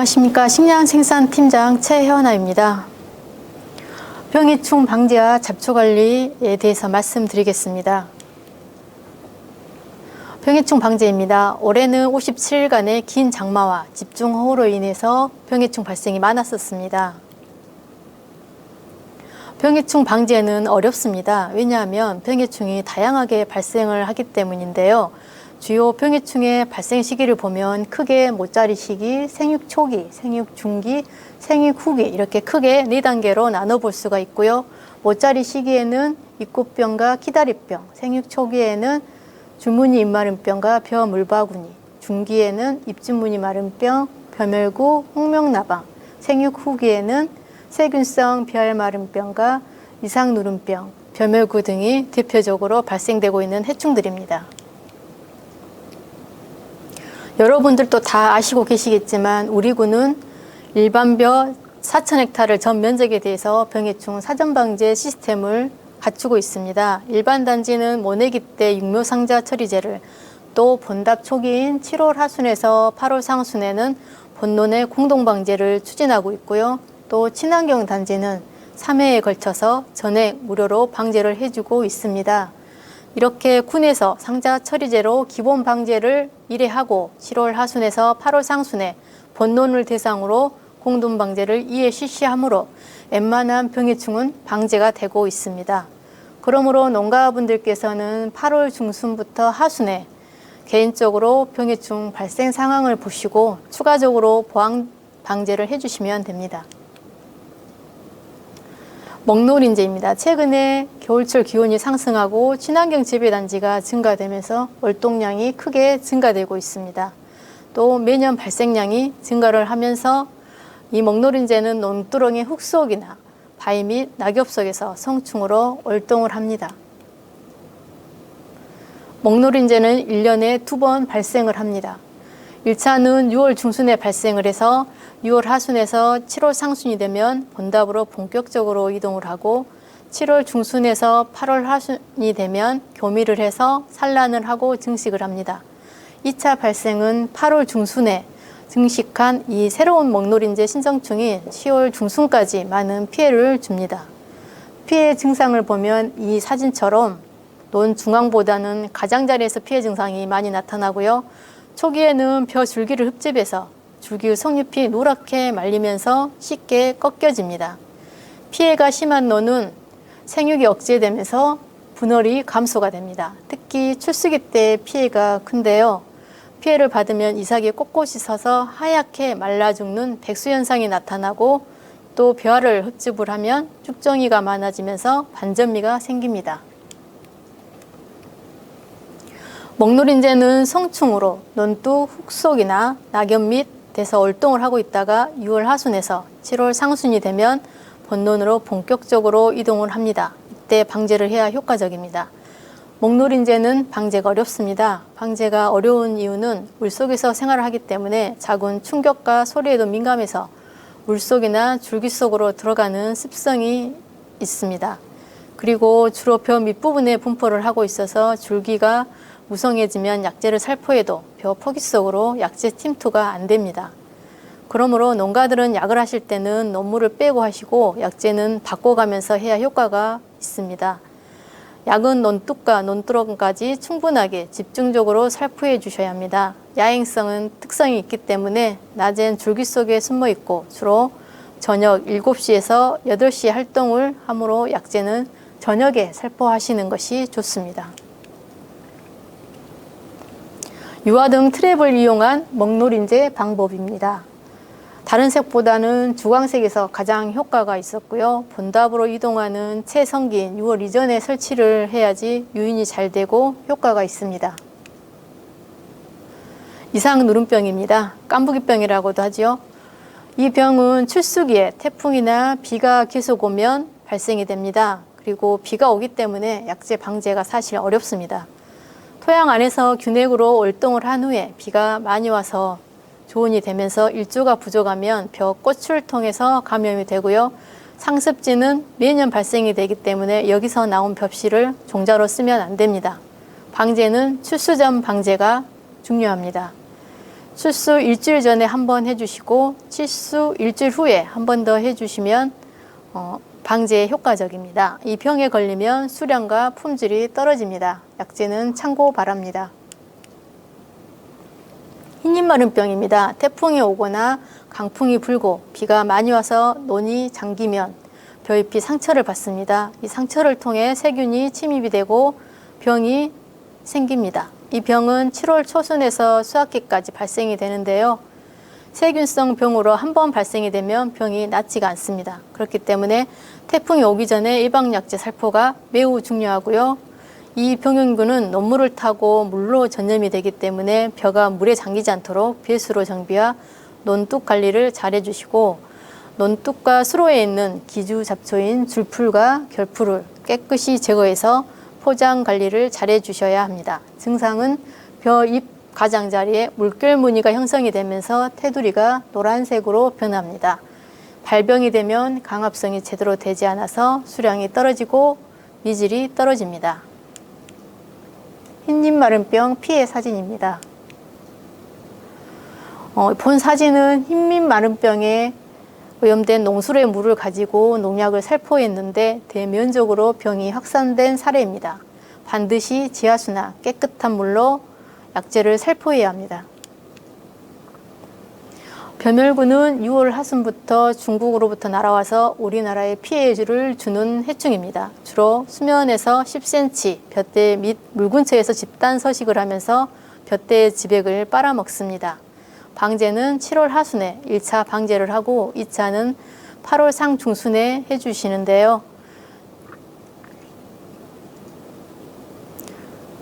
안녕하십니까. 식량생산팀장 최현아입니다. 병해충 방지와 잡초관리에 대해서 말씀드리겠습니다. 병해충 방지입니다. 올해는 57일간의 긴 장마와 집중호우로 인해서 병해충 발생이 많았었습니다. 병해충 방지에는 어렵습니다. 왜냐하면 병해충이 다양하게 발생을 하기 때문인데요. 주요 병해충의 발생 시기를 보면 크게 모짜리 시기, 생육 초기, 생육 중기, 생육 후기 이렇게 크게 4단계로 나눠볼 수가 있고요. 모짜리 시기에는 입구병과 기다리병, 생육 초기에는 줄무늬 입마름병과 벼물바구니, 중기에는 입주무늬 마름병, 벼멸구, 홍명나방, 생육 후기에는 세균성 벼알마름병과 이상누름병, 벼멸구 등이 대표적으로 발생되고 있는 해충들입니다. 여러분들도 다 아시고 계시겠지만 우리 군은 일반벼 4,000헥타르 전 면적에 대해서 병해충 사전방제 시스템을 갖추고 있습니다. 일반 단지는 모내기 때 육묘상자 처리제를, 또 본답 초기인 7월 하순에서 8월 상순에는 본논의 공동방제를 추진하고 있고요. 또 친환경 단지는 3회에 걸쳐서 전액 무료로 방제를 해주고 있습니다. 이렇게 군에서 상자 처리제로 기본 방제를 1회 하고 7월 하순에서 8월 상순에 본논을 대상으로 공동 방제를 2회 실시하므로 웬만한 병해충은 방제가 되고 있습니다. 그러므로 농가분들께서는 8월 중순부터 하순에 개인적으로 병해충 발생 상황을 보시고 추가적으로 보완 방제를 해주시면 됩니다. 먹노린재입니다. 최근에 겨울철 기온이 상승하고 친환경 재배단지가 증가되면서 월동량이 크게 증가되고 있습니다. 또 매년 발생량이 증가를 하면서 이 먹노린재는 논두렁의 흙 속이나 바위 및 낙엽 속에서 성충으로 월동을 합니다. 먹노린재는 1년에 2번 발생을 합니다. 1차는 6월 중순에 발생을 해서 6월 하순에서 7월 상순이 되면 본답으로 본격적으로 이동을 하고 7월 중순에서 8월 하순이 되면 교미를 해서 산란을 하고 증식을 합니다. 2차 발생은 8월 중순에 증식한 이 새로운 먹노린재 신성충이 10월 중순까지 많은 피해를 줍니다. 피해 증상을 보면 이 사진처럼 논 중앙보다는 가장자리에서 피해 증상이 많이 나타나고요. 초기에는 벼 줄기를 흡집해서 줄기의 석잎이 노랗게 말리면서 쉽게 꺾여집니다. 피해가 심한 논은 생육이 억제되면서 분월이 감소가 됩니다. 특히 출수기 때 피해가 큰데요. 피해를 받으면 이삭이 꼿꼿이 서서 하얗게 말라 죽는 백수현상이 나타나고 또 벼알을 흡집을 하면 쭉정이가 많아지면서 반전미가 생깁니다. 먹노린재는 성충으로 논두 흙 속이나 낙엽 밑에서 월동을 하고 있다가 6월 하순에서 7월 상순이 되면 본논으로 본격적으로 이동을 합니다. 이때 방제를 해야 효과적입니다. 먹노린재는 방제가 어렵습니다. 방제가 어려운 이유는 물속에서 생활을 하기 때문에 작은 충격과 소리에도 민감해서 물속이나 줄기 속으로 들어가는 습성이 있습니다. 그리고 주로 벼 밑부분에 분포를 하고 있어서 줄기가 무성해지면 약재를 살포해도 벼 포기 속으로 약재 침투가 안 됩니다. 그러므로 농가들은 약을 하실 때는 논물을 빼고 하시고 약재는 바꿔가면서 해야 효과가 있습니다. 약은 논뚝과 논두렁까지 충분하게 집중적으로 살포해 주셔야 합니다. 야행성은 특성이 있기 때문에 낮엔 줄기 속에 숨어 있고 주로 저녁 7시에서 8시 활동을 하므로 약재는 저녁에 살포하시는 것이 좋습니다. 유화 등 트랩을 이용한 먹노린재 방법입니다. 다른 색보다는 주광색에서 가장 효과가 있었고요. 본답으로 이동하는 채성기인 6월 이전에 설치를 해야지 유인이 잘 되고 효과가 있습니다. 이상누름병입니다. 깐부기병이라고도 하죠. 이 병은 출수기에 태풍이나 비가 계속 오면 발생이 됩니다. 그리고 비가 오기 때문에 약재 방제가 사실 어렵습니다. 토양 안에서 균핵으로 월동을 한 후에 비가 많이 와서 조온이 되면서 일조가 부족하면 벼 꽃을 통해서 감염이 되고요. 상습지는 매년 발생이 되기 때문에 여기서 나온 벽실을 종자로 쓰면 안 됩니다. 방제는 출수 전 방제가 중요합니다. 출수 일주일 전에 한 번 해주시고 출수 일주일 후에 한 번 더 해주시면 방제에 효과적입니다. 이 병에 걸리면 수량과 품질이 떨어집니다. 약제는 참고 바랍니다. 흰입마른병입니다. 태풍이 오거나 강풍이 불고 비가 많이 와서 논이 잠기면 벼잎이 상처를 받습니다. 이 상처를 통해 세균이 침입이 되고 병이 생깁니다. 이 병은 7월 초순에서 수학기까지 발생이 되는데요. 세균성 병으로 한 번 발생이 되면 병이 낫지가 않습니다. 그렇기 때문에 태풍이 오기 전에 예방약제 살포가 매우 중요하고요. 이 병균은 논물을 타고 물로 전염이 되기 때문에 벼가 물에 잠기지 않도록 배수로 정비와 논둑 관리를 잘 해주시고 논둑과 수로에 있는 기주 잡초인 줄풀과 결풀을 깨끗이 제거해서 포장 관리를 잘 해주셔야 합니다. 증상은 벼 잎 가장자리에 물결 무늬가 형성이 되면서 테두리가 노란색으로 변합니다. 발병이 되면 강압성이 제대로 되지 않아서 수량이 떨어지고 미질이 떨어집니다. 흰잎마른병 피해 사진입니다. 본 사진은 흰잎마른병에 오염된 농수로의 물을 가지고 농약을 살포했는데 대면적으로 병이 확산된 사례입니다. 반드시 지하수나 깨끗한 물로 약제를 살포해야 합니다. 벼멸구는 6월 하순부터 중국으로부터 날아와서 우리나라에 피해를 주는 해충입니다. 주로 수면에서 10cm, 벼대 및 물 근처에서 집단 서식을 하면서 벼대의 지백을 빨아먹습니다. 방제는 7월 하순에 1차 방제를 하고 2차는 8월 상중순에 해주시는데요.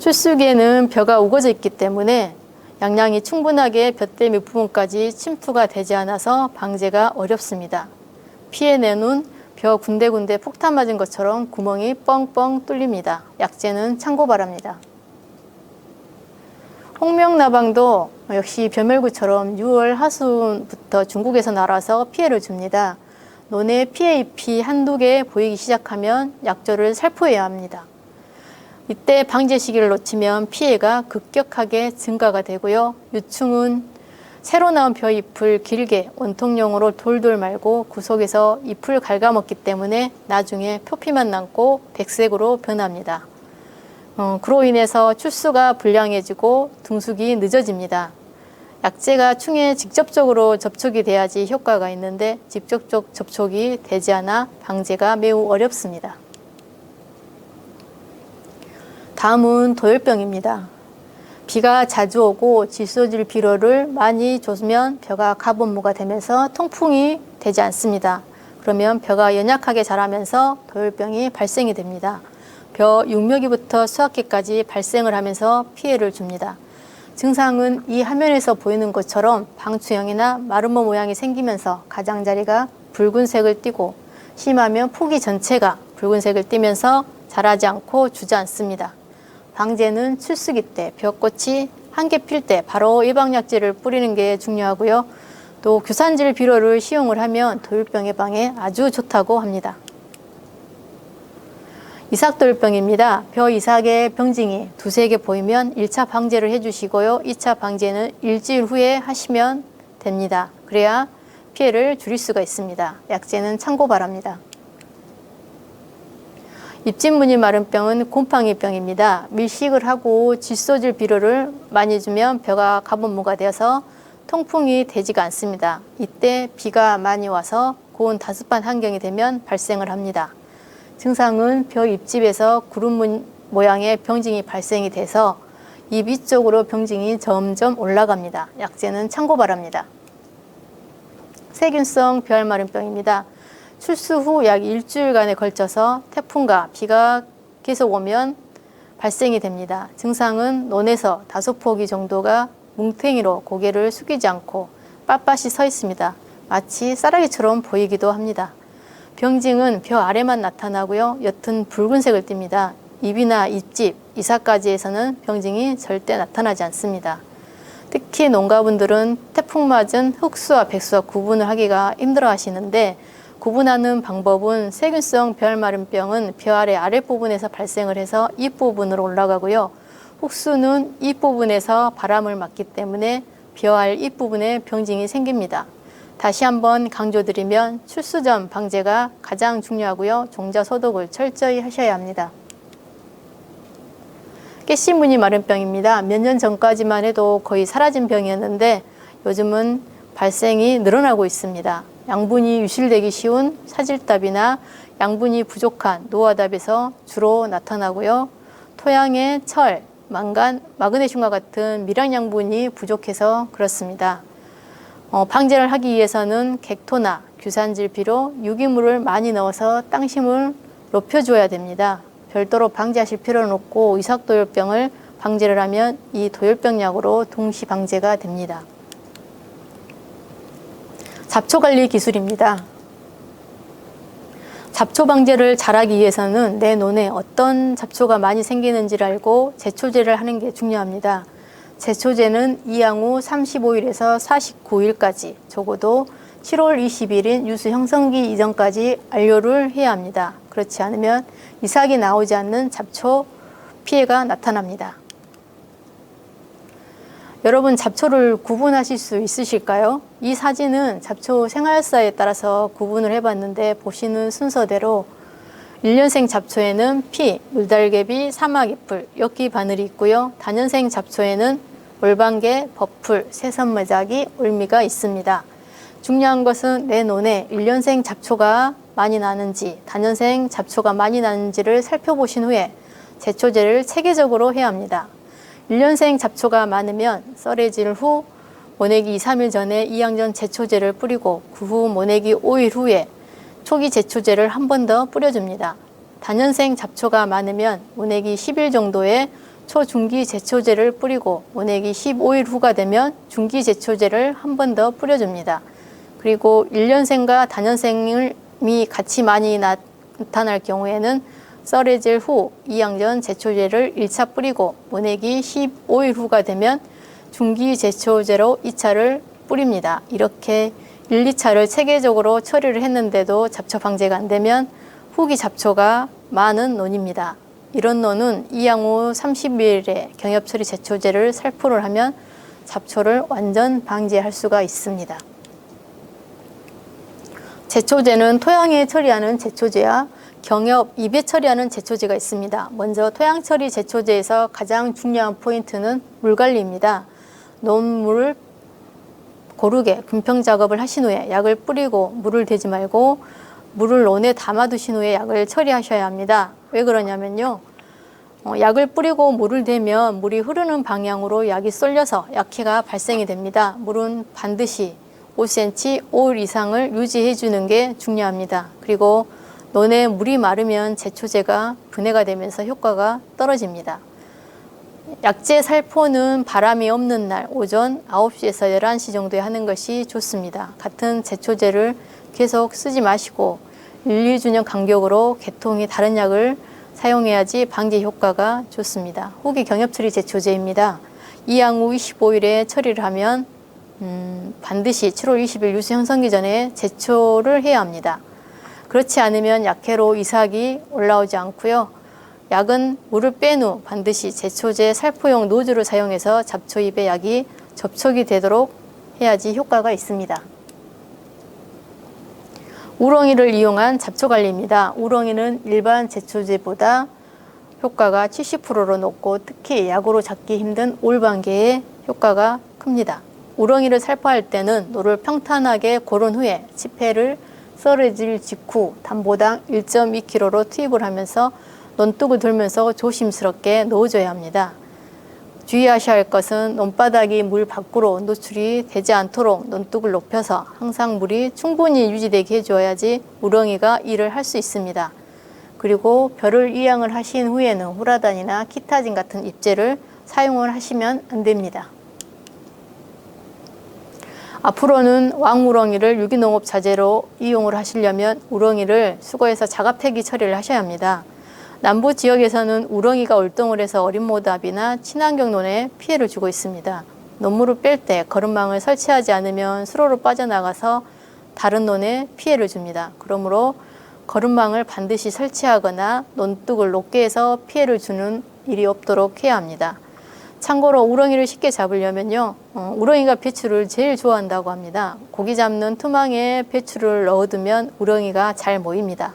출수기에는 벼가 우거져 있기 때문에 양량이 충분하게 벼대 밑부분까지 침투가 되지 않아서 방제가 어렵습니다. 피해내는 벼 군데군데 폭탄 맞은 것처럼 구멍이 뻥뻥 뚫립니다. 약제는 참고 바랍니다. 홍명나방도 역시 벼멸구처럼 6월 하순부터 중국에서 날아서 피해를 줍니다. 논에 피해 잎이 한두 개 보이기 시작하면 약조를 살포해야 합니다. 이때 방제 시기를 놓치면 피해가 급격하게 증가가 되고요. 유충은 새로 나온 벼잎을 길게 원통용으로 돌돌 말고 구석에서 잎을 갉아먹기 때문에 나중에 표피만 남고 백색으로 변합니다. 그로 인해서 출수가 불량해지고 등숙이 늦어집니다. 약제가 충에 직접적으로 접촉이 돼야지 효과가 있는데 직접적 접촉이 되지 않아 방제가 매우 어렵습니다. 다음은 도열병입니다. 비가 자주 오고 질소질 비료를 많이 줬으면 벼가 가본무가 되면서 통풍이 되지 않습니다. 그러면 벼가 연약하게 자라면서 도열병이 발생이 됩니다. 벼 육묘기부터 수확기까지 발생을 하면서 피해를 줍니다. 증상은 이 화면에서 보이는 것처럼 방추형이나 마름모 모양이 생기면서 가장자리가 붉은색을 띠고 심하면 포기 전체가 붉은색을 띠면서 자라지 않고 주지 않습니다. 방제는 출수기 때 벼꽃이 한 개 필 때 바로 예방약제를 뿌리는 게 중요하고요. 또 규산질 비료를 시용을 하면 도열병 예방에 아주 좋다고 합니다. 이삭도열병입니다. 벼 이삭의 병증이 두세 개 보이면 1차 방제를 해주시고요. 2차 방제는 일주일 후에 하시면 됩니다. 그래야 피해를 줄일 수가 있습니다. 약제는 참고 바랍니다. 잎진무늬 마른 병은 곰팡이병입니다. 밀식을 하고 질소질 비료를 많이 주면 벼가 가본무가 되어서 통풍이 되지가 않습니다. 이때 비가 많이 와서 고온 다습한 환경이 되면 발생을 합니다. 증상은 벼 잎집에서 구름 모양의 병증이 발생이 돼서 잎 위쪽으로 병증이 점점 올라갑니다. 약제는 참고 바랍니다. 세균성 벼알마른병입니다. 출수 후 약 일주일간에 걸쳐서 태풍과 비가 계속 오면 발생이 됩니다. 증상은 논에서 5포기 정도가 뭉탱이로 고개를 숙이지 않고 빳빳이 서 있습니다. 마치 쌀아기처럼 보이기도 합니다. 병증은 벼 아래만 나타나고요. 옅은 붉은색을 띱니다. 잎이나 잎집, 이삭가지에서는 병증이 절대 나타나지 않습니다. 특히 농가분들은 태풍 맞은 흑수와 백수와 구분을 하기가 힘들어 하시는데 구분하는 방법은 세균성 벼알마른병은 벼 아래 아랫부분에서 발생을 해서 잎 부분으로 올라가고요. 흑수는 잎 부분에서 바람을 맞기 때문에 비어할 잎부분에 병증이 생깁니다. 다시 한번 강조드리면 출수점 방제가 가장 중요하고요. 종자 소독을 철저히 하셔야 합니다. 깨씨무늬 마른병입니다. 몇 년 전까지만 해도 거의 사라진 병이었는데 요즘은 발생이 늘어나고 있습니다. 양분이 유실되기 쉬운 사질답이나 양분이 부족한 노화답에서 주로 나타나고요. 토양의 철, 망간, 마그네슘과 같은 미량 양분이 부족해서 그렇습니다. 방제를 하기 위해서는 객토나 규산질비로 유기물을 많이 넣어서 땅심을 높여줘야 됩니다. 별도로 방제하실 필요는 없고 의삭도열병을 방제를 하면 이 도열병 약으로 동시 방제가 됩니다. 잡초관리 기술입니다. 잡초 방제를 잘하기 위해서는 내 논에 어떤 잡초가 많이 생기는지를 알고 제초제를 하는 게 중요합니다. 제초제는 이양 후 35일에서 49일까지 적어도 7월 20일인 유수 형성기 이전까지 안료를 해야 합니다. 그렇지 않으면 이삭이 나오지 않는 잡초 피해가 나타납니다. 여러분, 잡초를 구분하실 수 있으실까요? 이 사진은 잡초 생활사에 따라서 구분을 해봤는데 보시는 순서대로 1년생 잡초에는 피, 물달개비, 사막이풀, 엽기 바늘이 있고요. 다년생 잡초에는 올방개, 버풀, 새선매작이, 올미가 있습니다. 중요한 것은 내 논에 1년생 잡초가 많이 나는지 다년생 잡초가 많이 나는지를 살펴보신 후에 제초제를 체계적으로 해야 합니다. 1년생 잡초가 많으면 썰해질 후 모내기 2, 3일 전에 이양전 제초제를 뿌리고 그 후 모내기 5일 후에 초기 제초제를 한 번 더 뿌려줍니다. 다년생 잡초가 많으면 모내기 10일 정도에 초중기 제초제를 뿌리고 모내기 15일 후가 되면 중기 제초제를 한 번 더 뿌려줍니다. 그리고 1년생과 다년생이 같이 많이 나타날 경우에는 썰해질 후 이양전 제초제를 1차 뿌리고 모내기 15일 후가 되면 중기 제초제로 2차를 뿌립니다. 이렇게 1, 2차를 체계적으로 처리를 했는데도 잡초 방제가 안 되면 후기 잡초가 많은 논입니다. 이런 논은 이양 후 30일에 경협처리 제초제를 살포를 하면 잡초를 완전 방제할 수가 있습니다. 제초제는 토양에 처리하는 제초제와 경협, 입에 처리하는 제초제가 있습니다. 먼저 토양 처리 제초제에서 가장 중요한 포인트는 물 관리입니다. 논물을 고르게 금평 작업을 하신 후에 약을 뿌리고 물을 대지 말고 물을 논에 담아두신 후에 약을 처리하셔야 합니다. 왜 그러냐면요. 약을 뿌리고 물을 대면 물이 흐르는 방향으로 약이 쏠려서 약해가 발생이 됩니다. 물은 반드시 5cm, 5일 이상을 유지해 주는 게 중요합니다. 그리고 논에 물이 마르면 제초제가 분해가 되면서 효과가 떨어집니다. 약제 살포는 바람이 없는 날 오전 9시에서 11시 정도에 하는 것이 좋습니다. 같은 제초제를 계속 쓰지 마시고 1, 2주년 간격으로 계통이 다른 약을 사용해야지 방제 효과가 좋습니다. 후기 경협처리 제초제입니다. 이양 후 25일에 처리를 하면 반드시 7월 20일 유수 형성기 전에 제초를 해야 합니다. 그렇지 않으면 약해로 이삭이 올라오지 않고요. 약은 물을 뺀 후 반드시 제초제 살포용 노즐을 사용해서 잡초잎에 약이 접촉이 되도록 해야지 효과가 있습니다. 우렁이를 이용한 잡초 관리입니다. 우렁이는 일반 제초제보다 효과가 70%로 높고 특히 약으로 잡기 힘든 올방개의 효과가 큽니다. 우렁이를 살포할 때는 노를 평탄하게 고른 후에 치패를 썰어질 직후 담보당 1.2kg로 투입을 하면서 논둑을 돌면서 조심스럽게 넣어줘야 합니다. 주의하셔야 할 것은 논바닥이 물 밖으로 노출이 되지 않도록 논둑을 높여서 항상 물이 충분히 유지되게 해줘야지 우렁이가 일을 할 수 있습니다. 그리고 벼를 이양을 하신 후에는 후라단이나 키타진 같은 잎제를 사용을 하시면 안 됩니다. 앞으로는 왕우렁이를 유기농업 자재로 이용을 하시려면 우렁이를 수거해서 자가폐기 처리를 하셔야 합니다. 남부 지역에서는 우렁이가 월동을 해서 어린 모답이나 친환경 논에 피해를 주고 있습니다. 논물을 뺄 때 거름망을 설치하지 않으면 수로로 빠져나가서 다른 논에 피해를 줍니다. 그러므로 거름망을 반드시 설치하거나 논둑을 높게 해서 피해를 주는 일이 없도록 해야 합니다. 참고로 우렁이를 쉽게 잡으려면요, 우렁이가 배추를 제일 좋아한다고 합니다. 고기 잡는 투망에 배추를 넣어두면 우렁이가 잘 모입니다.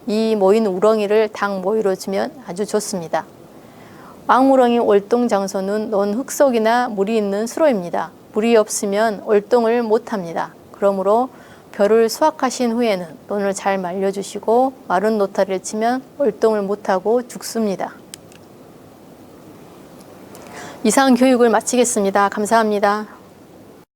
이 모인 우렁이를 닭 모이로 주면 아주 좋습니다. 왕우렁이 월동 장소는 논 흙속이나 물이 있는 수로입니다. 물이 없으면 월동을 못합니다. 그러므로 벼를 수확하신 후에는 논을 잘 말려주시고 마른 노타리를 치면 월동을 못하고 죽습니다. 이상 교육을 마치겠습니다. 감사합니다.